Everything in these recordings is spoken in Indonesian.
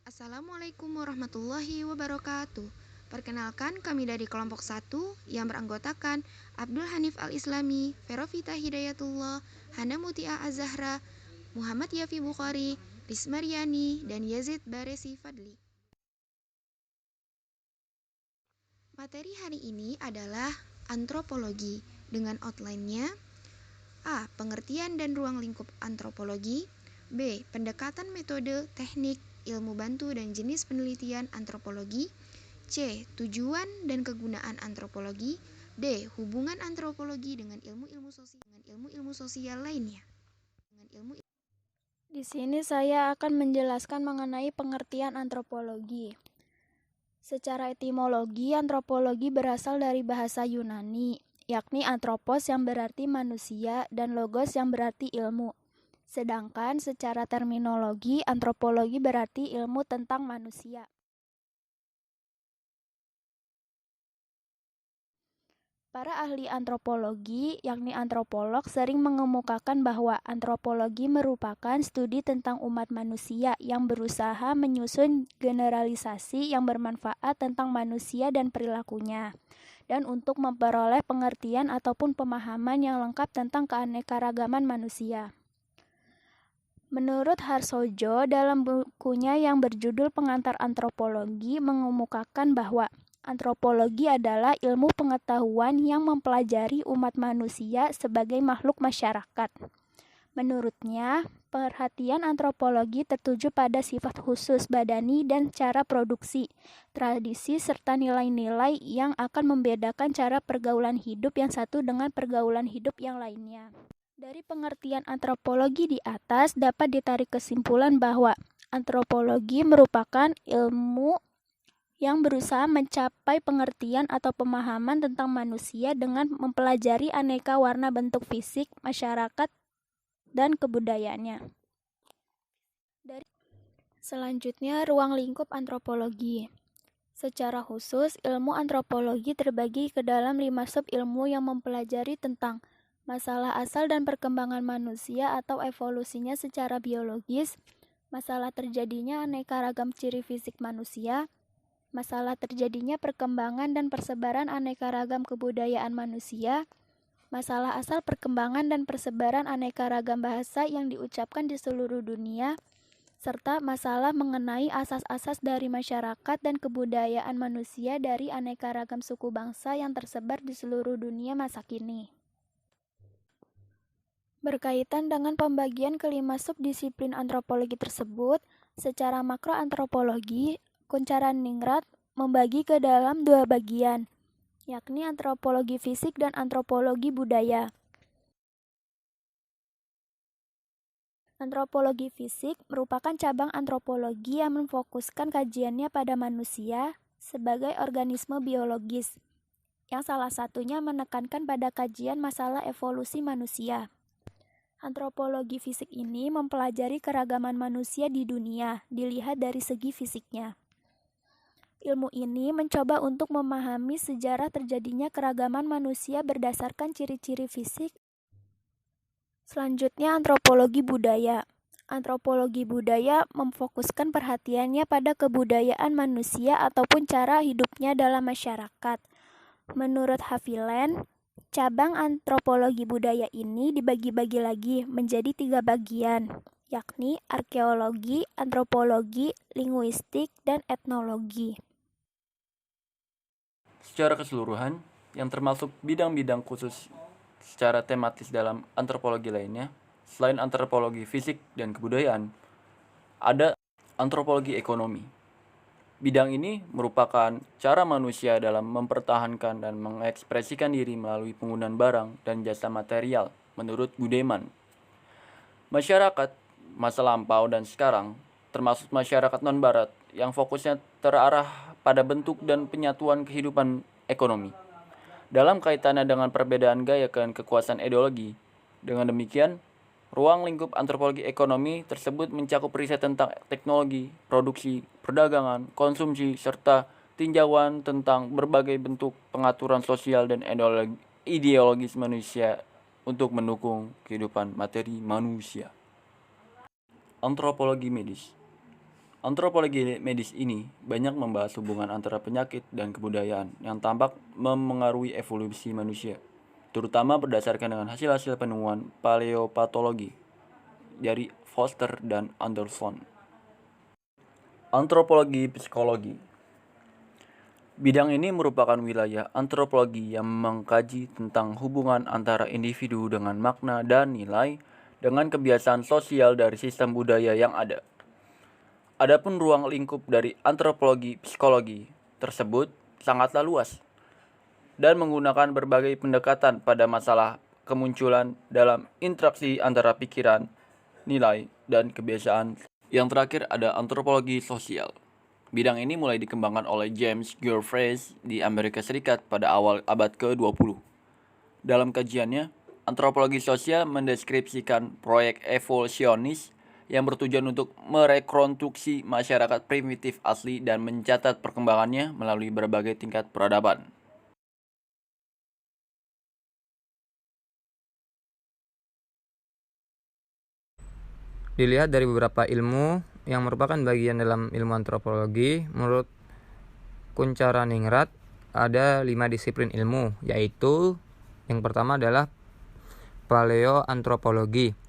Assalamualaikum warahmatullahi wabarakatuh. Perkenalkan, kami dari kelompok 1 yang beranggotakan Abdul Hanif Al-Islami, Ferovita Hidayatullah, Hana Mutia Az-Zahra, Muhammad Yafi Bukhari, Risma Riani, dan Yazid Baresi Fadli. Materi hari ini adalah antropologi dengan outline-nya: A. Pengertian dan ruang lingkup antropologi. B. Pendekatan metode, teknik, ilmu bantu dan jenis penelitian antropologi. C. Tujuan dan kegunaan antropologi. D. Hubungan antropologi dengan ilmu-ilmu sosial lainnya. Di sini saya akan menjelaskan mengenai pengertian antropologi. Secara etimologi, antropologi berasal dari bahasa Yunani, yakni anthropos yang berarti manusia dan logos yang berarti ilmu. Sedangkan secara terminologi, antropologi berarti ilmu tentang manusia. Para ahli antropologi, yakni antropolog, sering mengemukakan bahwa antropologi merupakan studi tentang umat manusia yang berusaha menyusun generalisasi yang bermanfaat tentang manusia dan perilakunya, dan untuk memperoleh pengertian ataupun pemahaman yang lengkap tentang keanekaragaman manusia. Menurut Harsojo, dalam bukunya yang berjudul Pengantar Antropologi, mengemukakan bahwa antropologi adalah ilmu pengetahuan yang mempelajari umat manusia sebagai makhluk masyarakat. Menurutnya, perhatian antropologi tertuju pada sifat khusus badani dan cara produksi, tradisi, serta nilai-nilai yang akan membedakan cara pergaulan hidup yang satu dengan pergaulan hidup yang lainnya. Dari pengertian antropologi di atas dapat ditarik kesimpulan bahwa antropologi merupakan ilmu yang berusaha mencapai pengertian atau pemahaman tentang manusia dengan mempelajari aneka warna bentuk fisik, masyarakat, dan kebudayaannya. Selanjutnya, ruang lingkup antropologi. Secara khusus, ilmu antropologi terbagi ke dalam 5 sub-ilmu yang mempelajari tentang masalah asal dan perkembangan manusia atau evolusinya secara biologis, masalah terjadinya aneka ragam ciri fisik manusia, masalah terjadinya perkembangan dan persebaran aneka ragam kebudayaan manusia, masalah asal perkembangan dan persebaran aneka ragam bahasa yang diucapkan di seluruh dunia, serta masalah mengenai asas-asas dari masyarakat dan kebudayaan manusia dari aneka ragam suku bangsa yang tersebar di seluruh dunia masa kini. Berkaitan dengan pembagian kelima subdisiplin antropologi tersebut, secara makro antropologi, Kuncharan-Ningrat membagi ke dalam 2 bagian, yakni antropologi fisik dan antropologi budaya. Antropologi fisik merupakan cabang antropologi yang memfokuskan kajiannya pada manusia sebagai organisme biologis, yang salah satunya menekankan pada kajian masalah evolusi manusia. Antropologi fisik ini mempelajari keragaman manusia di dunia, dilihat dari segi fisiknya. Ilmu ini mencoba untuk memahami sejarah terjadinya keragaman manusia berdasarkan ciri-ciri fisik. Selanjutnya, antropologi budaya. Antropologi budaya memfokuskan perhatiannya pada kebudayaan manusia ataupun cara hidupnya dalam masyarakat. Menurut Haviland, cabang antropologi budaya ini dibagi-bagi lagi menjadi 3 bagian, yakni arkeologi, antropologi, linguistik, dan etnologi. Secara keseluruhan, yang termasuk bidang-bidang khusus secara tematis dalam antropologi lainnya, selain antropologi fisik dan kebudayaan, ada antropologi ekonomi. Bidang ini merupakan cara manusia dalam mempertahankan dan mengekspresikan diri melalui penggunaan barang dan jasa material menurut Gudeman. Masyarakat masa lampau dan sekarang, termasuk masyarakat non-barat yang fokusnya terarah pada bentuk dan penyatuan kehidupan ekonomi. Dalam kaitannya dengan perbedaan gaya dan kekuasaan ideologi, dengan demikian, ruang lingkup antropologi ekonomi tersebut mencakup riset tentang teknologi, produksi, perdagangan, konsumsi, serta tinjauan tentang berbagai bentuk pengaturan sosial dan ideologis manusia untuk mendukung kehidupan materi manusia. Antropologi medis. Antropologi medis ini banyak membahas hubungan antara penyakit dan kebudayaan yang tampak memengaruhi evolusi manusia, terutama berdasarkan dengan hasil-hasil penemuan paleopatologi dari Foster dan Anderson. Antropologi psikologi. Bidang ini merupakan wilayah antropologi yang mengkaji tentang hubungan antara individu dengan makna dan nilai dengan kebiasaan sosial dari sistem budaya yang ada. Adapun ruang lingkup dari antropologi psikologi tersebut sangatlah luas dan menggunakan berbagai pendekatan pada masalah kemunculan dalam interaksi antara pikiran, nilai, dan kebiasaan. Yang terakhir ada antropologi sosial. Bidang ini mulai dikembangkan oleh James Gilchrist di Amerika Serikat pada awal abad ke-20. Dalam kajiannya, antropologi sosial mendeskripsikan proyek evolusionis yang bertujuan untuk merekonstruksi masyarakat primitif asli dan mencatat perkembangannya melalui berbagai tingkat peradaban. Dilihat dari beberapa ilmu yang merupakan bagian dalam ilmu antropologi, menurut Kuncharaningrat ada 5 disiplin ilmu, yaitu yang pertama adalah paleoantropologi.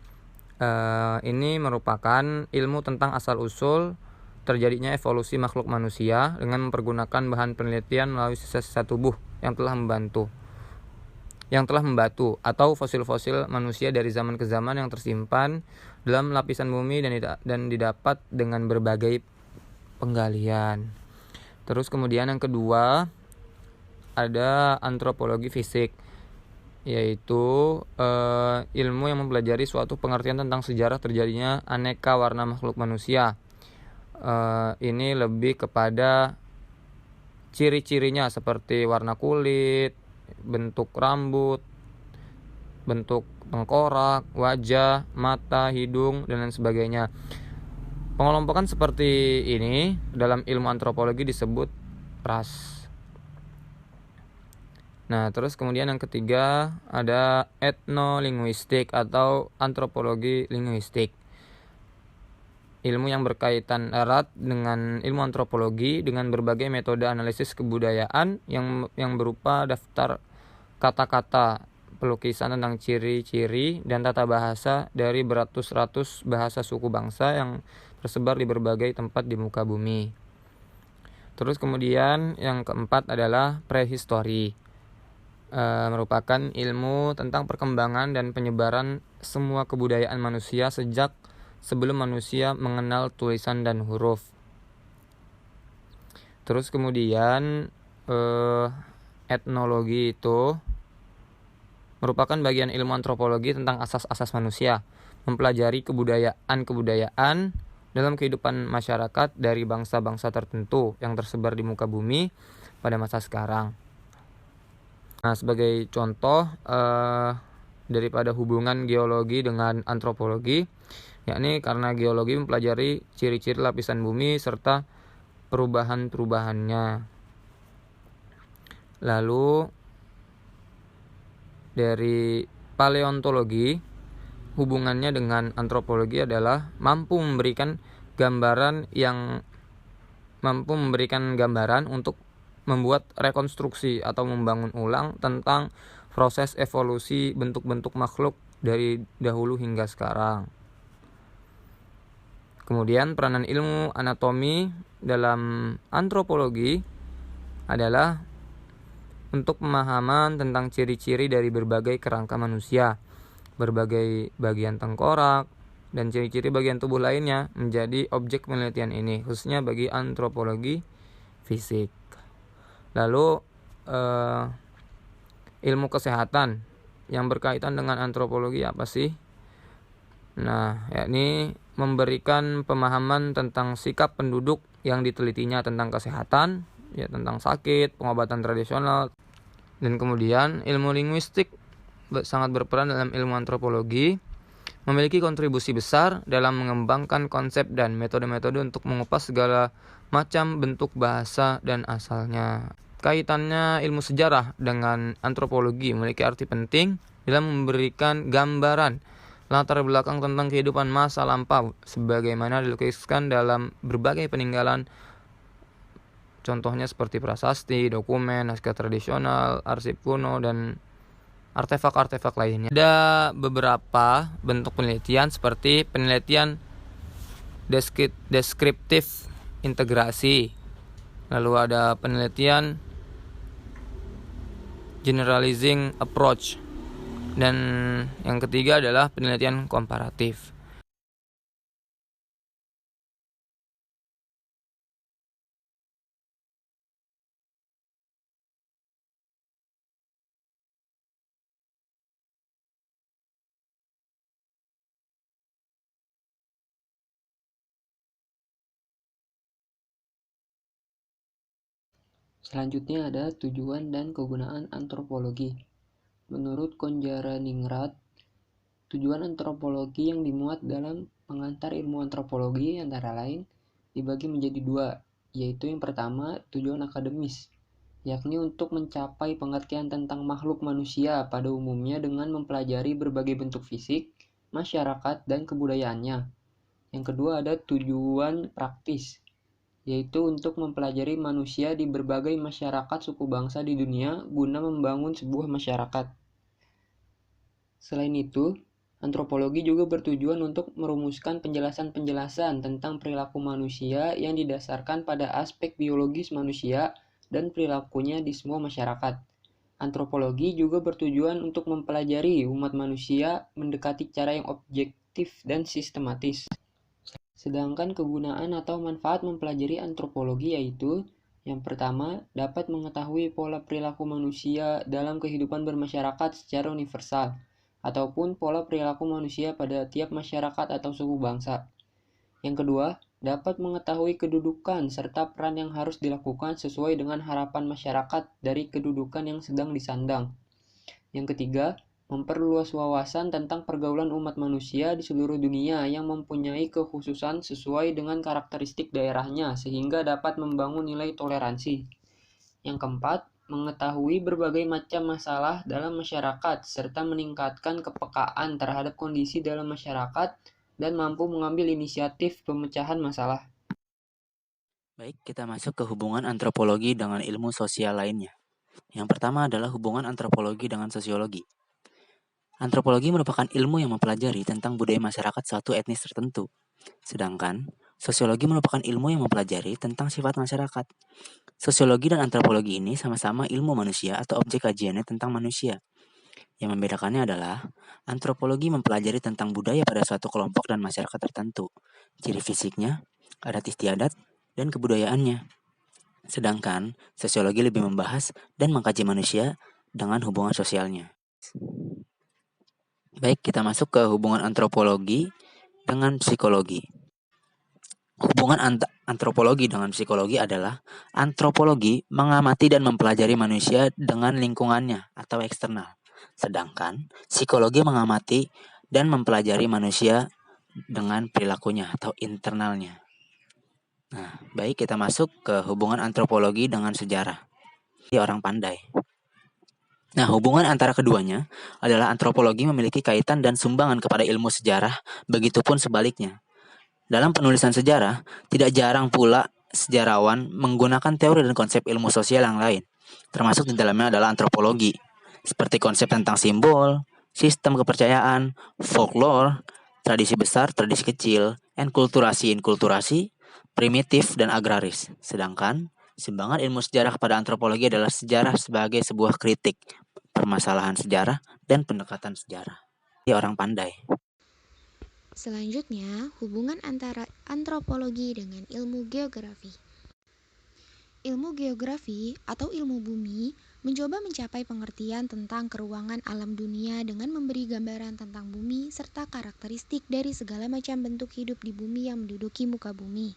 Ini merupakan ilmu tentang asal-usul terjadinya evolusi makhluk manusia dengan mempergunakan bahan penelitian melalui sisa-sisa tubuh yang telah membatu atau fosil-fosil manusia dari zaman ke zaman yang tersimpan dalam lapisan bumi dan didapat dengan berbagai penggalian. Terus kemudian yang kedua ada antropologi fisik, yaitu ilmu yang mempelajari suatu pengertian tentang sejarah terjadinya aneka warna makhluk manusia. Ini lebih kepada ciri-cirinya seperti warna kulit, bentuk rambut, bentuk tengkorak, wajah, mata, hidung, dan lain sebagainya. Pengelompokan seperti ini dalam ilmu antropologi disebut ras. Nah, terus kemudian yang ketiga ada etnolinguistik atau antropologi linguistik. Ilmu yang berkaitan erat dengan ilmu antropologi dengan berbagai metode analisis kebudayaan yang berupa daftar kata-kata, pelukisan tentang ciri-ciri dan tata bahasa dari beratus-ratus bahasa suku bangsa yang tersebar di berbagai tempat di muka bumi. Terus kemudian yang keempat adalah prehistori. Merupakan ilmu tentang perkembangan dan penyebaran semua kebudayaan manusia sejak sebelum manusia mengenal tulisan dan huruf. Terus kemudian etnologi itu merupakan bagian ilmu antropologi tentang asas-asas manusia, mempelajari kebudayaan dalam kehidupan masyarakat dari bangsa-bangsa tertentu yang tersebar di muka bumi pada masa sekarang. Nah, sebagai contoh daripada hubungan geologi dengan antropologi, yakni karena geologi mempelajari ciri-ciri lapisan bumi serta perubahan-perubahannya. Lalu dari paleontologi, hubungannya dengan antropologi adalah mampu memberikan gambaran untuk membuat rekonstruksi atau membangun ulang tentang proses evolusi bentuk-bentuk makhluk dari dahulu hingga sekarang. Kemudian peranan ilmu anatomi dalam antropologi adalah untuk pemahaman tentang ciri-ciri dari berbagai kerangka manusia, berbagai bagian tengkorak, dan ciri-ciri bagian tubuh lainnya menjadi objek penelitian ini, khususnya bagi antropologi fisik. Lalu ilmu kesehatan yang berkaitan dengan antropologi apa sih? Nah, yakni memberikan pemahaman tentang sikap penduduk yang ditelitinya tentang kesehatan, ya tentang sakit, pengobatan tradisional. Dan kemudian ilmu linguistik sangat berperan dalam ilmu antropologi, memiliki kontribusi besar dalam mengembangkan konsep dan metode-metode untuk mengupas segala macam bentuk bahasa dan asalnya. Kaitannya ilmu sejarah dengan antropologi memiliki arti penting dalam memberikan gambaran latar belakang tentang kehidupan masa lampau sebagaimana dilukiskan dalam berbagai peninggalan, contohnya seperti prasasti, dokumen, naskah tradisional, arsip kuno, dan artefak-artefak lainnya. Ada beberapa bentuk penelitian seperti penelitian deskriptif integrasi, lalu ada penelitian generalizing approach, dan yang ketiga adalah penelitian komparatif. Selanjutnya ada tujuan dan kegunaan antropologi. Menurut Konjara-Ningrat, tujuan antropologi yang dimuat dalam pengantar ilmu antropologi antara lain dibagi menjadi dua, yaitu yang pertama tujuan akademis, yakni untuk mencapai pengertian tentang makhluk manusia pada umumnya dengan mempelajari berbagai bentuk fisik, masyarakat, dan kebudayaannya. Yang kedua ada tujuan praktis, yaitu untuk mempelajari manusia di berbagai masyarakat suku bangsa di dunia guna membangun sebuah masyarakat. Selain itu, antropologi juga bertujuan untuk merumuskan penjelasan-penjelasan tentang perilaku manusia yang didasarkan pada aspek biologis manusia dan perilakunya di semua masyarakat. Antropologi juga bertujuan untuk mempelajari umat manusia mendekati cara yang objektif dan sistematis. Sedangkan kegunaan atau manfaat mempelajari antropologi yaitu yang pertama, dapat mengetahui pola perilaku manusia dalam kehidupan bermasyarakat secara universal, ataupun pola perilaku manusia pada tiap masyarakat atau suku bangsa. Yang kedua, dapat mengetahui kedudukan serta peran yang harus dilakukan sesuai dengan harapan masyarakat dari kedudukan yang sedang disandang. Yang ketiga, memperluas wawasan tentang pergaulan umat manusia di seluruh dunia yang mempunyai kekhususan sesuai dengan karakteristik daerahnya sehingga dapat membangun nilai toleransi. Yang keempat, mengetahui berbagai macam masalah dalam masyarakat serta meningkatkan kepekaan terhadap kondisi dalam masyarakat dan mampu mengambil inisiatif pemecahan masalah. Baik, kita masuk ke hubungan antropologi dengan ilmu sosial lainnya. Yang pertama adalah hubungan antropologi dengan sosiologi. Antropologi merupakan ilmu yang mempelajari tentang budaya masyarakat suatu etnis tertentu. Sedangkan, sosiologi merupakan ilmu yang mempelajari tentang sifat masyarakat. Sosiologi dan antropologi ini sama-sama ilmu manusia atau objek kajiannya tentang manusia. Yang membedakannya adalah, antropologi mempelajari tentang budaya pada suatu kelompok dan masyarakat tertentu, ciri fisiknya, adat istiadat, dan kebudayaannya. Sedangkan, sosiologi lebih membahas dan mengkaji manusia dengan hubungan sosialnya. Baik, kita masuk ke hubungan antropologi dengan psikologi. Hubungan antropologi dengan psikologi adalah antropologi mengamati dan mempelajari manusia dengan lingkungannya atau eksternal. Sedangkan psikologi mengamati dan mempelajari manusia dengan perilakunya atau internalnya. Nah, baik, kita masuk ke hubungan antropologi dengan sejarah. Orang pandai. Nah, hubungan antara keduanya adalah antropologi memiliki kaitan dan sumbangan kepada ilmu sejarah, begitupun sebaliknya. Dalam penulisan sejarah, tidak jarang pula sejarawan menggunakan teori dan konsep ilmu sosial yang lain, termasuk di dalamnya adalah antropologi, seperti konsep tentang simbol, sistem kepercayaan, folklore, tradisi besar, tradisi kecil, enkulturasi, inkulturasi, primitif, dan agraris. Sedangkan, sumbangan ilmu sejarah kepada antropologi adalah sejarah sebagai sebuah kritik, permasalahan sejarah, dan pendekatan sejarah. Dia orang pandai. Selanjutnya, hubungan antara antropologi dengan ilmu geografi. Ilmu geografi atau ilmu bumi mencoba mencapai pengertian tentang keruangan alam dunia dengan memberi gambaran tentang bumi serta karakteristik dari segala macam bentuk hidup di bumi yang menduduki muka bumi.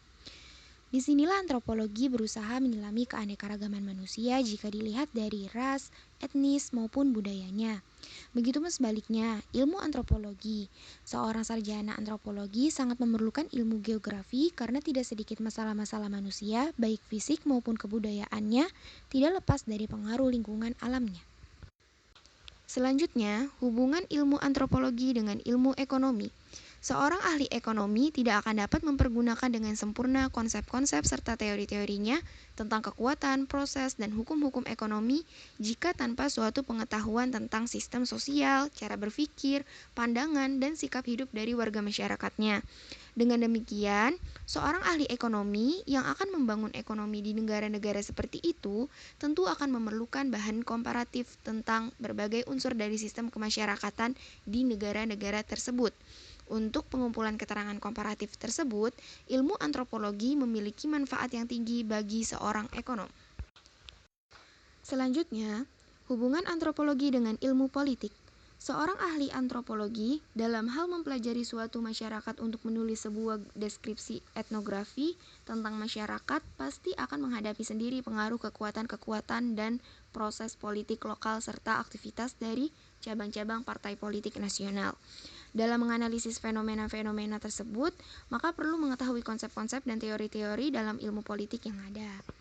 Disinilah antropologi berusaha menyelami keanekaragaman manusia jika dilihat dari ras, etnis, maupun budayanya. Begitupun sebaliknya, ilmu antropologi. Seorang sarjana antropologi sangat memerlukan ilmu geografi karena tidak sedikit masalah-masalah manusia, baik fisik maupun kebudayaannya, tidak lepas dari pengaruh lingkungan alamnya. Selanjutnya, hubungan ilmu antropologi dengan ilmu ekonomi. Seorang ahli ekonomi tidak akan dapat mempergunakan dengan sempurna konsep-konsep serta teori-teorinya tentang kekuatan, proses, dan hukum-hukum ekonomi jika tanpa suatu pengetahuan tentang sistem sosial, cara berpikir, pandangan, dan sikap hidup dari warga masyarakatnya. Dengan demikian, seorang ahli ekonomi yang akan membangun ekonomi di negara-negara seperti itu tentu akan memerlukan bahan komparatif tentang berbagai unsur dari sistem kemasyarakatan di negara-negara tersebut. Untuk pengumpulan keterangan komparatif tersebut, ilmu antropologi memiliki manfaat yang tinggi bagi seorang ekonom. Selanjutnya, hubungan antropologi dengan ilmu politik. Seorang ahli antropologi dalam hal mempelajari suatu masyarakat untuk menulis sebuah deskripsi etnografi tentang masyarakat pasti akan menghadapi sendiri pengaruh kekuatan-kekuatan dan proses politik lokal serta aktivitas dari cabang-cabang partai politik nasional. Dalam menganalisis fenomena-fenomena tersebut, maka perlu mengetahui konsep-konsep dan teori-teori dalam ilmu politik yang ada.